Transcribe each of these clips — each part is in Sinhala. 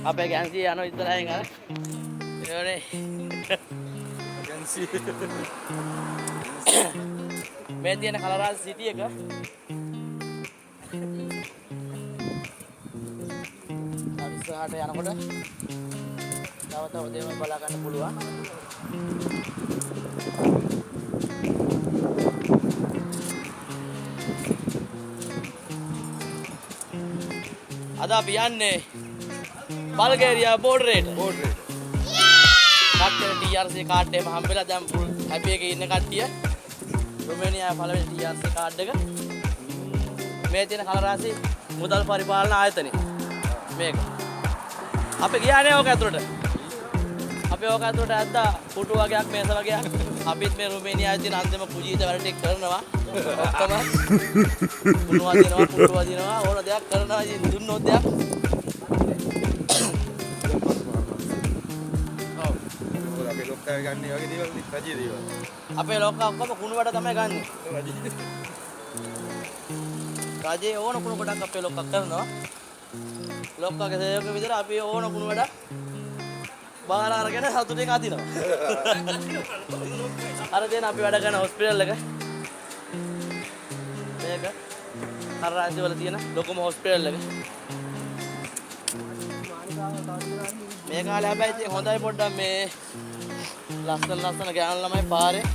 අපේ ගැන්සිය යනවා ඉස්සරහින් අර ඒවනේ ගැන්සිය මේ තියෙන කලරාජ් සිටි එක අවිස්සහට යනකොට තව දේවල් බලා ගන්න පුළුවන්. අද අපි යන්නේ බල්ගේරියා බෝඩරේට. කට්ටිය TRC කාඩ් එක හම්බෙලා දැන් ෆුල් හැපි එකේ ඉන්න කට්ටිය. රුමේනියා පළවෙනි TRC කාඩ් එක. මේ තියෙන කලරාසි මුදල් පරිපාලන ආයතනය. මේක. අපි ගියානේ ඕක ඇතුළට. අපි ඕක ඇතුළට ඇද්දා පුටු වගේක් මේස වගේක්. අපිත් මේ රුමේනියාවේ තියෙන අන්තිම කුජීත වැඩ ටික කරනවා. ඔක්කොම පුටු වදිනවා ඕන දෙයක් කරනවා ඉතින් දුන්නොත් දෙයක්. අපේ ලොක්කා ගන්නේ වගේ දේවල් රජයේ දේවල්. අපේ ලොක්කා ඔක්කොම කුණු වඩ තමයි ගන්නෙ. රජයේ ඕන කුණු කොටක් අපේ ලොක්කා කරනවා. ලොක්කාගේ සේවක විතර අපි ඕන කුණු වඩ බාර අරගෙන සතුටින් අදිනවා. අර දෙන අපි වැඩ කරන හොස්පිටල් එක. මේක කරරාජ්‍ය වල තියෙන ලොකුම හොස්පිටල් එක. මේ කාලේ හැබැයි ඉතින් හොඳයි පොඩ්ඩක් මේ ලස්සන ගෑනු ළමයි පාරේ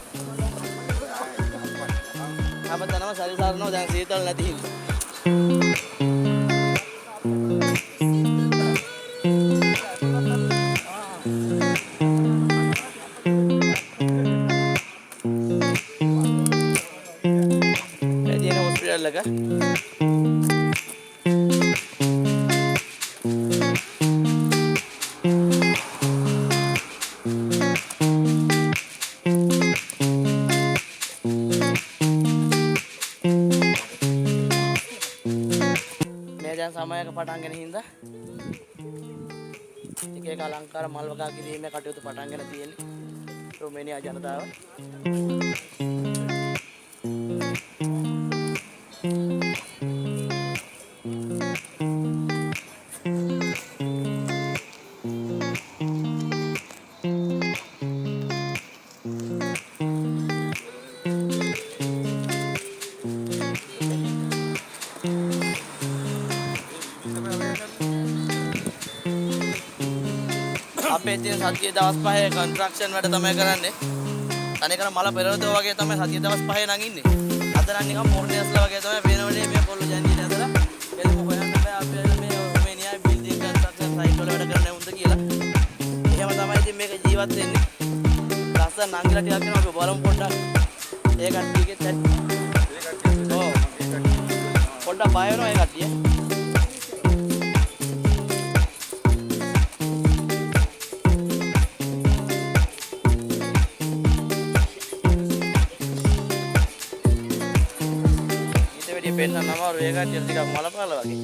හැමතැනම සැරිසරනවා දැන් සීතල නැති හින්දා. මේ තියෙන හොස්පිටල් එක සමයක පටන් ගෙන හින්දා එක අලංකාර මල් වගා කිරීමේ කටයුතු පටන් ගෙන තියෙන්නේ රුමේනියා ජනතාව. අපේ තියෙන සතිය දවස් 5 කන්ස්ට්‍රක්ෂන් වැඩ තමයි කරන්නේ. තනිකර මල පෙරවතෝ වගේ තමයි සතිය දවස් 5 නම් ඉන්නේ. අද නම් නිකන් පොර්නියස්ලා වගේ තමයි පේනවනේ මේ කොල්ල ජැන්ඩි ඇදලා. එළම හොයන්න බෑ අපි මේ රුමේනියාවේ බිල්ඩින් කන්ස්ට්‍රක්ෂන් සයිට් වල වැඩ කරන්නේ උන්ද කියලා. එහෙම තමයි ඉතින් මේක ජීවත් වෙන්නේ. ලස්සන නංගිලා ටිකක් වෙනවා අපි බලමු පොඩ්ඩක්. ඒ කට්ටියගෙත් ඔව්. පොඩ්ඩක් බය වෙනවා ඒ කට්ටිය. පෙන්න නමාරු ඒ කට්ටිය ටිකක් මලපාල වගේ.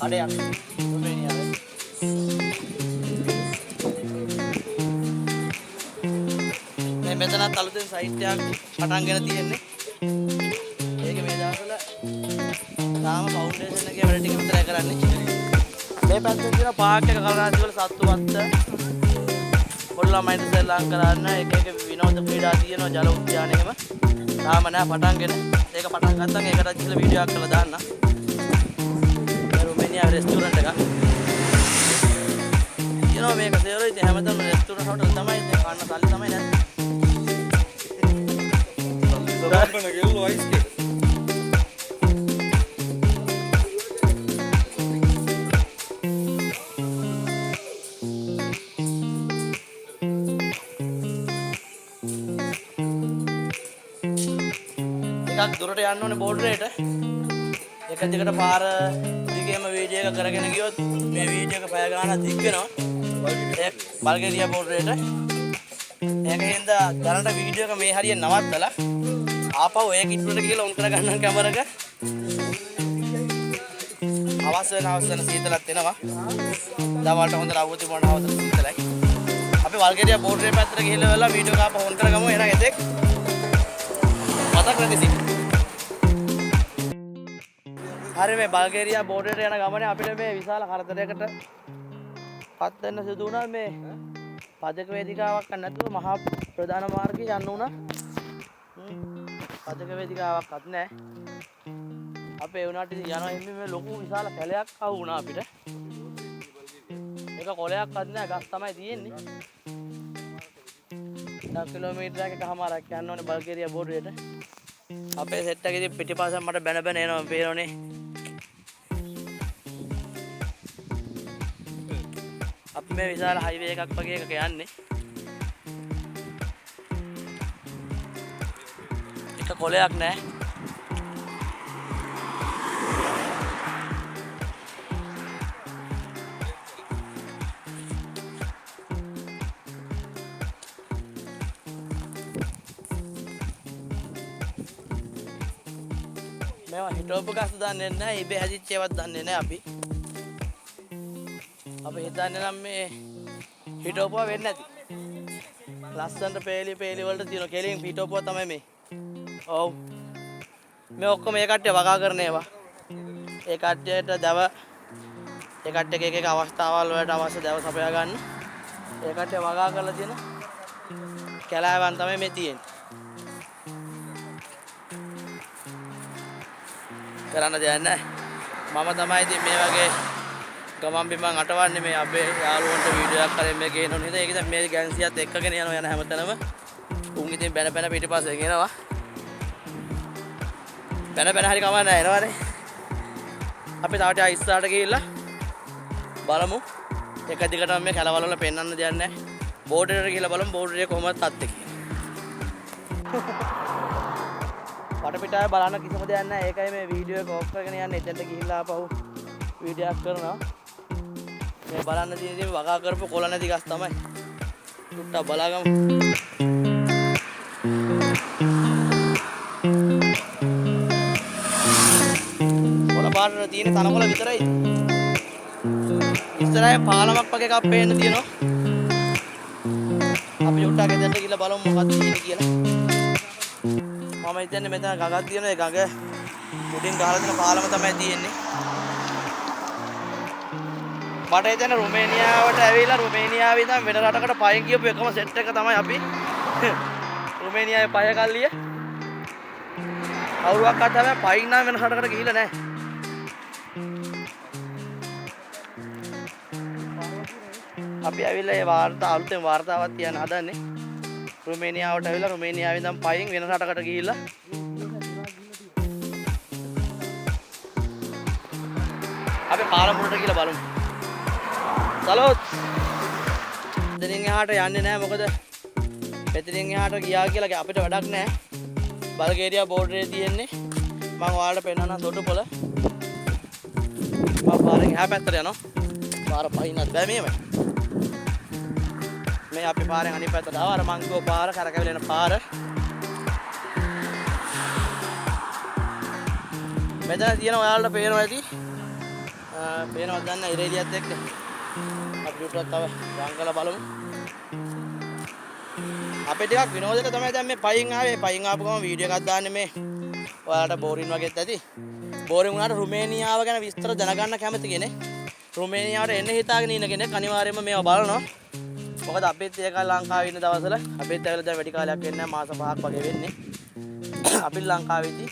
අඩයක් රුමේනියාවේ. මේ මෙතනත් අලුතෙන් සයිට් එකක් පටන් ගෙන තියෙන්නේ. ඒක මේ දවස්වල තාම ෆවුන්ඩේෂන් එකේ වැඩ ටික විතරයි කරන්නේ. මේ පැත්තේ තියෙන පාර්ක් එක කලරාජ්‍ය වල සත්තු වත්ත පොඩි ළමයින්ට සෙල්ලම් කරන්න එක විනෝද ක්‍රීඩා තියෙනවා ජල උද්‍යාන එහෙම. තාම නෑ පටන්ගෙන. ඒක පටන් ගත්තම ඒකට කියලා වීඩියෝ එකක් කරලා දාන්න. රුමේනියා රෙස්ටුරන්ට් එකක්. මේක සේවල ඉතින් හැමදාම රෙස්ටුරන්ට් හොටල් තමයි ඉතින් කන්න සල්ලි තමයි නැත්තේ. සදාපන ගෙල්ලෝ අයිස් එක. ටිකක් දුරට යන්න ඕනේ බෝඩරේට. එක දිගට පාර දිගේම වීඩියෝ එක කරගෙන ගියොත් මේ වීඩියෝ එක පැය ගාණක් දික් වෙනවා. ඒ බල්ගේරියා බෝඩරේට. ඒකෙන්ද දැනට වීඩියෝ එක මේ හරිය නවත්තලා ආපහු ඒක ඉක්මනට ගිහලා ඔන් කර ගන්න කැමරක. හවස් වෙන සීතලක් එනවා. දවල්ට හොඳ රවුම තිබුණා හවස සීතලයි. අපි වල්ගේරියා බෝඩරේ පැත්තට ගිහිල්ලා වෙලා වීඩියෝ කාප ඔන් කරගමු. එහෙනම් එතෙක් මතක් නැති සිට. හරි මේ බල්ගේරියා බෝඩරේට යන ගමනේ අපිට මේ විශාල කරදරයකට පත් වෙන්න සිදු වුණා. මේ පදක වේදිකාවක් නැතුව මහා ප්‍රධාන මාර්ගයේ යන්න උනා. පදක වේදිකාවක්වත් නැහැ. අපේ උනාට යනවා එන්නේ මේ ලොකු විශාල කැලයක් ආව වුණා අපිට. ඒක කොලයක්වත් නැහැ ගස් තමයි තියෙන්නේ. 10 කිලෝමීටරයක් එකමාරක් යන්න ඕනේ බල්ගේරියා බෝඩරේට. අපේ සෙට් එකේදී පිටිපස්සෙන් මට බැන බැන එනවා පේනෝනේ. අපි මේ විශාල හයිවේ එකක් වගේ එකක යන්නේ. එක කොලයක් නැහැ. මේවා හිටවපු ගස් දන්නේ නැහැ. ඉබේ හැදිච්ච ඒවත් දන්නේ නැහැ අපි. අපි හිතන්නේ නම් මේ හිටවපුවා වෙන්නේ නැති. ලස්සනට පේලි වලට තියෙන කෙලින් හිටවපුවා තමයි මේ. ඔව්. මේ ඔක්කොම මේ කට්ටිය වගා කරන ඒවා. ඒ කට්ටියට දව ඒ කට්ටියක එක අවස්ථාවල් වලට අවශ්‍ය දව සපයා ගන්න. ඒ කට්ටිය වගා කරලා තියෙන කැලෑවන් තමයි මේ තියෙන්නේ. කරන්න දෙයක් නැහැ. මම තමයි ඉතින් මේ වගේ ගමන් බිමන් අටවන්නේ මේ අපේ යාළුවන්ට වීඩියෝ එකක් කරේ මේ ගේන උනේ. ඒක දැන් මේ ගැන්සියත් එක්කගෙන යන හැමතැනම උන් ඉතින් බැන බැන පිටිපස්සෙන් එනවා. බැන හරි කමක් නැහැ එනවනේ. අපි තව ටිකක් ඉස්සරහට ගිහිල්ලා බලමු. එක දිගටම මේ කැලවල වල පෙන්වන්න දෙයක් නැහැ. බෝඩරේට ගිහිල්ලා බලමු බෝඩරේ කොහොමද තත්ත්වය කියලා. වටපිටාවේ බලන්න කිසිම දෙයක් නැහැ. ඒකයි මේ වීඩියෝ එක ඔෆ් කරගෙන යන්නේ. එතෙන්ට ගිහිල්ලා ආපහු වීඩියෝ එකක් කරනවා. මේ බලන්න තියෙන්නේ වගා කරපු කොළ නැති ගස් තමයි. ටුට්ටක් බලාගමු. කොළ පාටට තියෙන තනකොළ විතරයි. ඉස්සරහේ පාලමක් වගේ එකක් පේන්න තියෙනවා. අපි ටුට්ටක් එතෙන්ට ගිහිල්ලා බලමු මොකක්ද තියෙන්නේ කියලා. මම හිතන්නේ මෙතන ගඟක් තියෙනවා. ඒ ගඟ උඩින් ගහලා තියෙන පාලම තමයි තියෙන්නේ. මට හිතෙන්නේ රුමේනියාවට ඇවිල්ලා රුමේනියාවේ ඉඳන් වෙන රටකට පයින් ගියපු එකම සෙට් එක තමයි අපි. රුමේනියාවේ පය කල්ලිය. කවුරුවක්වත් හැබැයි පයින් නම් වෙන රටකට ගිහිල්ලා නැහැ. අපි ඇවිල්ලා ඒ අලුතෙන් වාර්තාවක් තියන්න හදන්නේ. රුමේනියාවට ඇවිල්ලා රුමේනියාවේ ඉඳන් පයින් වෙන රටකට ගිහිල්ලා අපි පාලමුරට කියලා බලමු. සලෝත් එතනින් එහාට යන්නේ නැහැ. මොකද එතනින් එහාට ගියා කියලා අපිට වැඩක් නැහැ. බල්ගේරියා බෝඩරේ තියෙන්නේ. මම ඔයාලට පෙන්නන්න දොටුපොළ. මම පාරෙන් එහා පැත්තට යනවා. පාර පහින්නත් බෑ මේව. මේ අපි පාරෙන් අනිත් පැත්තට ආවා. අර මං ගිය පාර කරකැවිලා යන පාර. මෙතන තියෙන ඔයාලට පේනවා ඇති. පේනවද දන්න ඉරේලියත් එක්ක. අපි උඩට තව වංගල බලමු. අපි ටිකක් විනෝදයක තමයි දැන් මේ පයින් ආවේ. පයින් ආපු ගමන් වීඩියෝ එකක් දාන්නේ මේ. ඔයාලට බෝරින් වගේත් ඇති. බෝරින් වුණාට රුමේනියාව ගැන විස්තර දැනගන්න කැමති කෙනෙක්. රුමේනියාවට එන්න හිතාගෙන ඉන්න කෙනෙක් අනිවාර්යයෙන්ම මේවා බලනවා. මොකද අපිත් ඒකයි ලංකාවේ ඉන්න දවස්වල අපිත් ඇවිල්ලා දැන් වැඩි කාලයක් වෙන්නේ නැහැ. මාස 5ක් වගේ වෙන්නේ. අපි ලංකාවේදී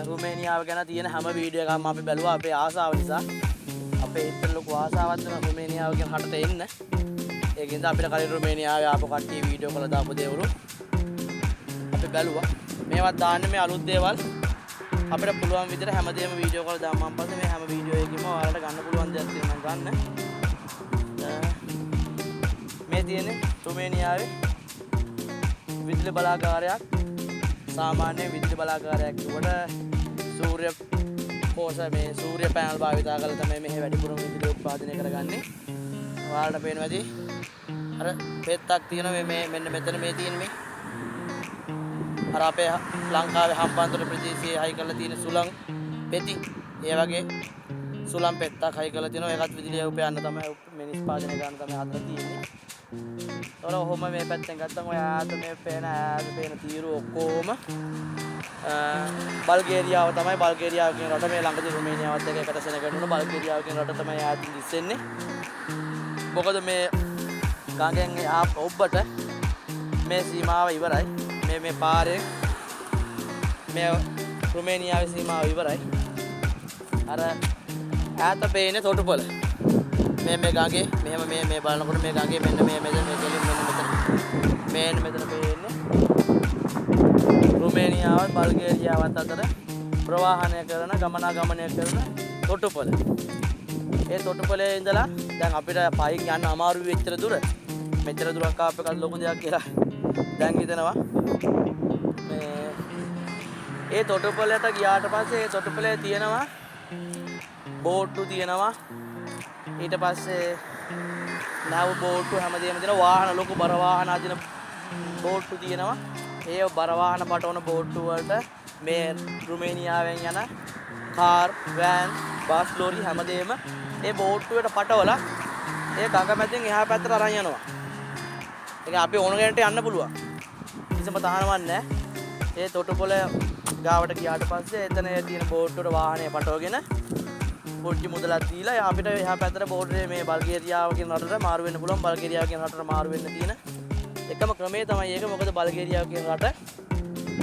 රුමේනියාව ගැන තියෙන හැම වීඩියෝ එකක්ම අපි බැලුවා අපේ ආසාව නිසා. අපේ හිතේ ලොකු ආසාවක් තියෙනවා රුමේනියාව ගැන හටට එන්න. ඒකින්ද අපිට කලින් රුමේනියාවේ ආපු කට්ටිය වීඩියෝ කරලා දාපු දේවලු අපි බැලුවා. මේවත් දාන්නේ මේ අලුත් දේවල්. අපිට පුළුවන් විදිහට හැමදේම වීඩියෝ කරලා දාමු. මම පස්සේ මේ හැම වීඩියෝ එකකින්ම ඔයාලට ගන්න පුළුවන් දේවල් තියෙනවා නම් ගන්න. මේ තියෙන්නේ රුමේනියාවේ විදුලි බලාගාරයක්. සාමාන්‍ය විදුලි බලාගාරයක් කිව්වට සූර්ය කෝෂ මේ සූර්ය පැනල් භාවිතා කරලා තමයි මෙහි වැඩිපුරම විදුලිය උත්පාදනය කරගන්නේ. ඔයාලට පේනවා ඇති. අර පෙත්තක් තියෙනවා මේ මෙන්න මෙතන මේ තියෙන මේ. අර අපේ ලංකාවේ හම්බන්තොට ප්‍රදේශයේ හයි කරලා තියෙන සුළං පෙති ඒ වගේ සුළම් පෙත්තක් හයි කරලා තියෙනවා. ඒකත් විදුලිය උපයන්න තමයි මිනිස් පාදනය ගන්න තමයි හදලා තියෙන්නේ. ඒතකොට ඔහොම මේ පැත්තෙන් ගත්තම ඔය ඈත මේ පේන තීරු ඔක්කොම බල්ගේරියාව තමයි. බල්ගේරියාව කියන රට මේ ළඟදී රුමේනියාවත් එක්ක එකට සෙනගන්න බල්ගේරියාව කියන රට තමයි ඈතින් දිස්සෙන්නේ. මොකද මේ ගඟෙන් ඔබ්බට මේ සීමාව ඉවරයි. මේ පාරේ මේ රුමේනියාවේ සීමාව ඉවරයි. අර ඈත පේන්නේ තොටුපොළ. මේ ගඟේ මෙහෙම මේ බලනකොට මේ ගඟේ මෙන්න මේ මෙතන මෙන්න මෙතන පේන්නේ රුමේනියාවත් බල්ගේරියාවත් අතර ප්‍රවාහනය කරන ගමනාගමනය කරන තොටුපොළ. ඒ තොටුපොළේ ඉඳලා දැන් අපිට පයින් යන්න අමාරු වෙච්චර දුර මෙච්චර දුරක් ආපු එකත් ලොකු දෙයක් කියලා දැන් හිතෙනවා. ඒ තොටුපොළට ගියාට පස්සේ ඒ තොටුපොළේ තියෙනවා බෝට්ටු තියෙනවා. ඊට පස්සේ නැව් බෝට්ටු හැමදේම තියෙනවා. වාහන ලොකු බර වාහන අදින බෝට්ටු තියෙනවා. ඒ බර වාහන පටවන බෝට්ටු වලට මේ රුමේනියාවෙන් යන කාර්, වෑන්, බස්, ලෝරි හැමදේම ඒ බෝට්ටුවට පටවලා ඒ ගඟ මැදින් එහා පැත්තට අරන් යනවා. ඒක අපි ඕන කෙනට යන්න පුළුවන්. කිසිම තහනමක් නැහැ. ඒ තොටුපොළ ගාවට ගියාට පස්සේ එතන තියෙන බෝට්ටුවට වාහනේ පටවගෙන පොඩි මුදලක් දීලා අපිට එහා පැත්තට බෝඩරේ මේ බල්ගේරියාව කියන රටට මාරු වෙන්න පුළුවන්. බල්ගේරියාව කියන රටට මාරු වෙන්න තියෙන එකම ක්‍රමය තමයි ඒක. මොකද බල්ගේරියාව කියන රට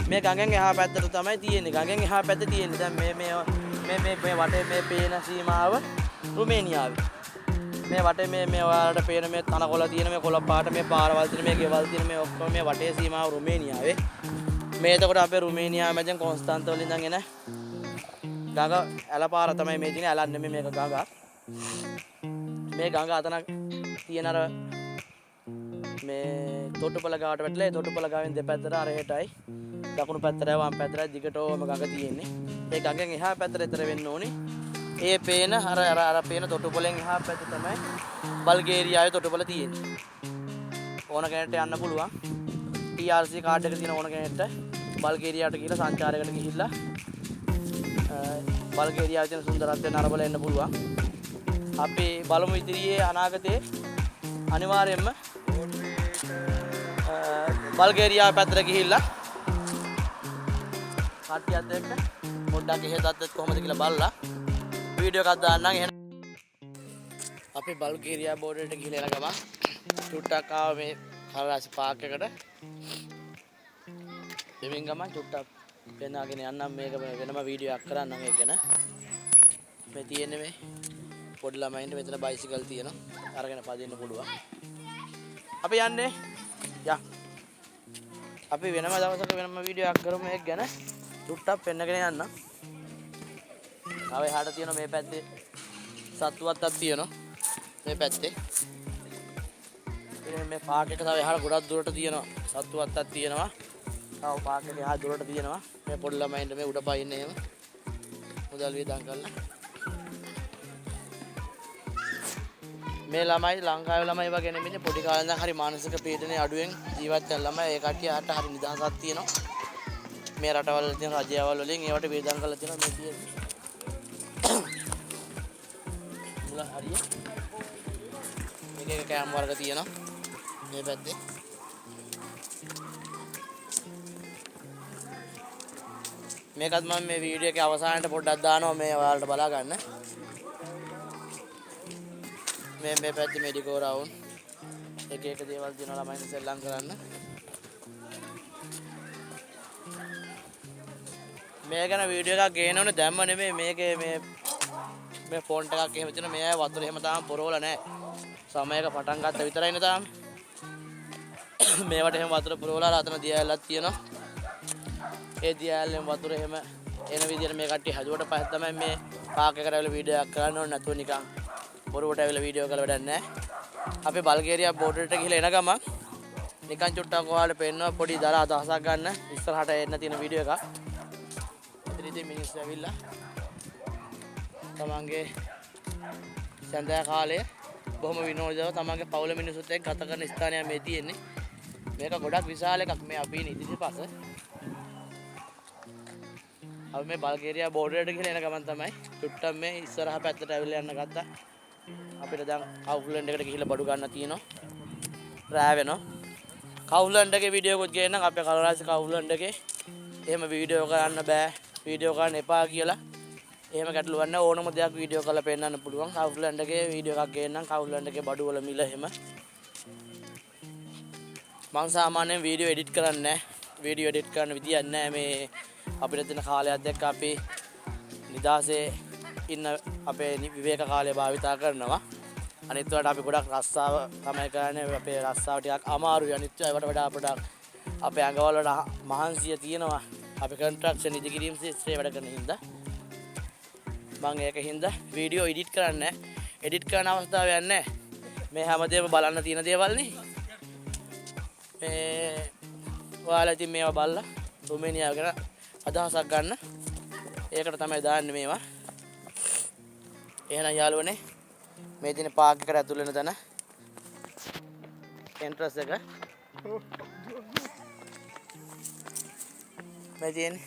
මේ ගඟෙන් එහා පැත්තට තමයි තියෙන්නේ. ගඟෙන් එහා පැත්තේ තියෙන්නේ. දැන් මේ වටේ මේ පේන සීමාව රුමේනියාවේ. මේ වටේ මේ ඔයාලට පේන මේ තනකොළ තියෙන මේ කොළ පාට මේ පාරවල් තියෙන මේ ගෙවල් තියෙන මේ ඔක්කොම මේ වටේ සීමාව රුමේනියාවේ. මේ එතකොට අපේ රුමේනියාව මැදින් කොන්ස්ටාන්ත වලින් ඉඳන් එන ගඟ ඇලපාර තමයි මේ තියෙන්නේ. ඇලක් නෙමෙයි මේක ගඟ. මේ ගඟ අතන තියෙන අර මේ තොටුපොළ ගාවට වැටලා ඒ තොටුපොළ ගාවෙන් දෙපැත්තට අර හෙටයි දකුණු පැත්තට වම් පැත්තට දිගටම ගඟ තියෙන්නේ. ඒ ගඟෙන් එහා පැත්තට ඈතර වෙන්න ඕනේ. ඒ පේන අර පේන තොටුපොළෙන් එහා පැත්තේ තමයි බල්ගේරියාවේ තොටුපොළ තියෙන්නේ. ඕන කෙනෙක්ට යන්න පුළුවන්. TRC කාඩ් එක තියෙන ඕන කෙනෙක්ට බල්ගේරියාවට ගිහලා සංචාරයකට ගිහිල්ලා බල්ගේරියාවේ තියෙන සුන්දරත්වය නරඹලා එන්න පුළුවන්. අපි බලමු ඉදිරියේ අනාගතයේ අනිවාර්යයෙන්ම බල්ගේරියාව පැත්තට ගිහිල්ලා කට්ටියත් එක්ක පොඩ්ඩක් එහෙ තත්ත්වෙත් කොහොමද කියලා බලලා වීඩියෝ එකක් දාන්නම්. එහෙනම් අපි බල්ගේරියා බෝඩරේට ගිහලා එන ගමන් චුට්ටක් ආව මේ කරාසි පාක් එකට. දෙමින් ගමන් චුට්ටක් වෙනාගෙන යන්නම්. මේක වෙනම වීඩියෝ එකක් කරන්නම් ඒක ගැන. මේ තියෙන්නේ මේ පොඩි ළමයින්ට මෙතන බයිසිකල් තියෙනවා. අරගෙන පදින්න පුළුවන්. අපි යන්නේ. අපි වෙනම දවසක වෙනම වීඩියෝ එකක් කරමු මේක ගැන. චුට්ටක් පෙන්නගෙන යන්න. ආව එහාට තියෙන මේ පැත්තේ සත්තු වත්තක් තියෙනවා. මේ පැත්තේ. මේ පාක් එක තව එහාට ගොඩක් දුරට තියෙනවා. සත්තු වත්තක් තියෙනවා. තව පාක් එක එහා දුරට තියෙනවා. මේ පොඩි ළමයින්ට මේ උඩ පයින්න එහෙම මුදල් වියදම් කරලා. මේ ළමයි ලංකාවේ ළමයි වගේ නෙමෙයි. පොඩි කාලේ ඉඳන් හරි මානසික පීඩනය අඩුවෙන් ජීවත් වෙන ළමයි. ඒ කට්ටියට හරි නිදහසක් තියෙනවා. මේ රටවල තියෙන රජයවල් වලින් ඒවට වියදම් කරලා තියෙනවා. මේ තියෙන්නේ මුල හරිය. මේක කෑම වර්ග තියෙනවා මේ පැත්තේ. මේකත් මම මේ වීඩියෝ එකේ අවසානයේ පොඩ්ඩක් දානවා මේ ඔයාලට බලා ගන්න. මේ පැත්තේ මෙඩිකෝ රවුන්ඩ් එක දේවල් දිනන ළමයින් සෙල්ලම් කරන්න. මේ ගැන වීඩියෝ එකක් ගේන්න ඕනේ දැම්ම නෙමෙයි. මේකේ මේ ෆෝන් එකක් එහෙම තියෙන මේ අය වතුර එහෙම තාම පොරවල නැහැ. සමයක පටන් ගත්ත විතරයිනේ තාම. මේවට එහෙම වතුර පුරවලා අතන දියැලක් තියෙනවා. ඒ දියැලෙන් වතුර එහෙම එන විදිහට මේ කට්ටිය හදුවට පස්සේ තමයි මේ පාක් එකට ඇවිල්ලා වීඩියෝ එකක් කරන්න ඕනේ. නැතුව නිකන් බොරුවට ඇවිල්ලා වීඩියෝ කරලා වැඩක් නැහැ. අපි බල්ගේරියා බෝඩරේට ගිහලා එන ගමන් නිකන් චුට්ටක් ඔයාලට පෙන්නනවා පොඩි දර අදහසක් ගන්න. ඉස්සරහට එන්න තියෙන වීඩියෝ එකක්. ඉතින් මිනිස්සු ඇවිල්ලා තමන්ගේ සඳහා කාලයේ බොහොම විනෝදව තමන්ගේ පවුල මිනිස්සුත් එක්ක ගත කරන ස්ථානය මේ තියෙන්නේ. මේක ගොඩක් විශාල එකක්. මේ අපි ඉන්නේ ඉදිරිපස. අපි මේ බල්ගේරියා බෝඩරයට ගිහලා එන ගමන් තමයි චුට්ටක් මේ ඉස්සරහ පැත්තට ඇවිල්ලා යන්න ගත්තා. අපිට දැන් කවුලන්ඩ් එකට ගිහිල්ලා බඩු ගන්න තියෙනවා. රෑ වෙනවා. කවුලන්ඩ් එකේ වීඩියෝ එකක් ගේන්නම් අපේ කලරාසි කවුලන්ඩ් එකේ. එහෙම වීඩියෝ කරන්න බෑ. වීඩියෝ කරන්න එපා කියලා. එහෙම ගැටලුවක් නැහැ. ඕනම දෙයක් වීඩියෝ කරලා පෙන්නන්න පුළුවන්. කවුලන්ඩ් එකේ වීඩියෝ එකක් ගේන්නම්. කවුලන්ඩ් එකේ බඩු වල මිල එහෙම. මම සාමාන්‍යයෙන් වීඩියෝ එඩිට් කරන්නේ නැහැ. වීඩියෝ එඩිට් කරන්න විදියක් නැහැ. මේ අපිට තියෙන කාලයක් දැක්ක අපි නිදාසේ ඉන්න අපේ විවේක කාලය භාවිතා කරනවා. අනිත් වලට අපි ගොඩක් රස්සාව තමයි කරන්නේ. අපේ රස්සාව ටිකක් අමාරුයි. අනිත් ඒවාට වඩා අපිට අපේ අඟවල වල මහන්සිය තියෙනවා. අපි කන්ස්ට්‍රක්ෂන් ඉදිකිරීම ශිෂ්ට්‍රයේ වැඩ කරන හින්දා මම ඒකින්ද වීඩියෝ එඩිට් කරන්නේ එඩිට් කරන අවස්ථාවක් නැහැ. මේ හැමදේම බලන්න තියෙන දේවල් නේ. මේ ඔයාලා ඉතින් මේවා බලලා රුමේනියාව ගැන අදහසක් ගන්න. ඒකට තමයි දාන්නේ මේවා. එහෙනම් යාළුවනේ මේ දින පාක් එකට ඇතුල් වෙන තැන එන්ට්‍රස් එක මේ තියෙන්නේ.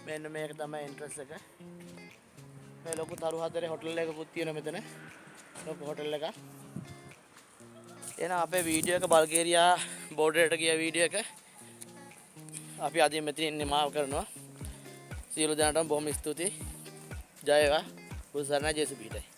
මෙන්න මේක තමයි එන්ට්‍රස් එක. මේ ලොකු තරු හතරේ හොටෙල් එකකුත් තියෙනවා මෙතන. ලොකු හොටෙල් එකක්. එහෙනම් අපේ වීඩියෝ එක බල්ගේරියා බෝඩරයට ගිය වීඩියෝ එක අපි අද මෙතනින් නිමාව කරනවා. සියලු දෙනාටම බොහොම ස්තුතියි. ජය වේවා. බුදුසරණයි ජේසුස් පිටයි.